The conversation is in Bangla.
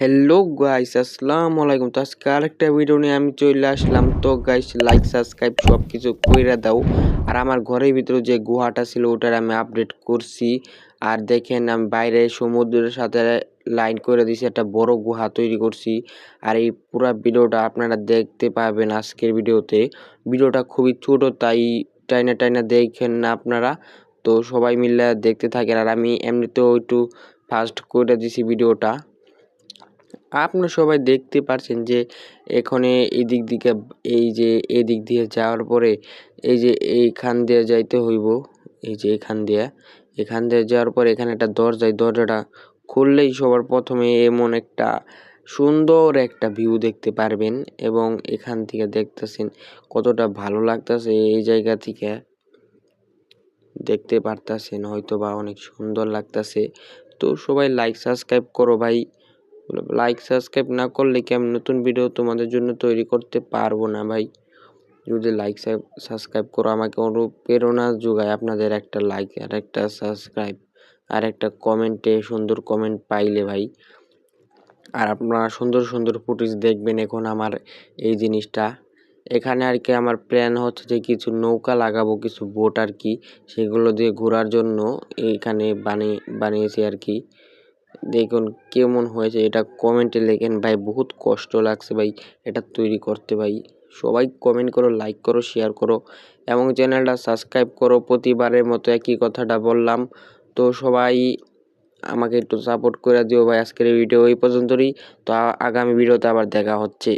হ্যালো গাইস, আসসালামু আলাইকুম। তো আজকে আরেকটা ভিডিও নিয়ে আমি চলে আসলাম। তো গাইস, লাইক সাবস্ক্রাইব সব কিছু কইরা দাও। আর আমার ঘরের ভিতরে যে গুহাটা ছিল ওটার আমি আপডেট করছি। আর দেখেন আমি বাইরে সমুদ্রের সাথে লাইন করে দিছি, একটা বড় গুহা তৈরি করছি। আর এই পুরো ভিডিওটা আপনারা দেখতে পাবেন আজকের ভিডিওতে। ভিডিওটা খুবই ছোট, তাই টাইনা টাইনা দেখেন না আপনারা। তো সবাই মিলে দেখতে থাকেন। আর আমি এমনিতেও একটু ফাস্ট করে দিছি ভিডিওটা। আপনারা সবাই দেখতে পারছেন যে এখানে এদিক দিকে এই যে এদিক দিয়ে যাওয়ার পরে এই যে এইখান দিয়ে যাইতে হইব। এই যে এখান দিয়ে যাওয়ার পরে এখানে একটা দরজা, এই দরজাটা খুললেই সবার প্রথমে এমন একটা সুন্দর একটা ভিউ দেখতে পারবেন। এবং এখান থেকে দেখতেছেন কতটা ভালো লাগতেছে। এই জায়গা থেকে দেখতে পারতাছেন হয়তো বা অনেক সুন্দর লাগতেছে। তো সবাই লাইক সাবস্ক্রাইব করো ভাই। লাইক সাবস্ক্রাইব না করলে কি আমি নতুন ভিডিও তোমাদের জন্য তৈরি করতে পারবো না ভাই। যদি লাইক সাবস্ক্রাইব করো আমাকে অনুপ্রেরণা যোগায় আপনাদের একটা লাইক আর একটা সাবস্ক্রাইব আর একটা কমেন্টে সুন্দর কমেন্ট পাইলে ভাই। আর আপনারা সুন্দর সুন্দর ফুটেজ দেখবেন। এখন আমার এই জিনিসটা এখানে আর কি আমার প্ল্যান হচ্ছে যে কিছু নৌকা লাগাবো, কিছু বোট আর কি, সেগুলো দিয়ে ঘোরার জন্য এইখানে বানিয়েছি আর কি। দেখুন কেমন হয়েছে এটা কমেন্টে লেখেন ভাই। বহুত কষ্ট লাগছে ভাই এটা তৈরি করতে ভাই। সবাই কমেন্ট করো, লাইক করো, শেয়ার করো এবং চ্যানেলটা সাবস্ক্রাইব করো। প্রতিবারের মতো একই কথাটা বললাম। তো সবাই আমাকে একটু সাপোর্ট করে দিও ভাই। আজকের এই ভিডিও এই পর্যন্তই। তো আগামী ভিডিওতে আবার দেখা হচ্ছে।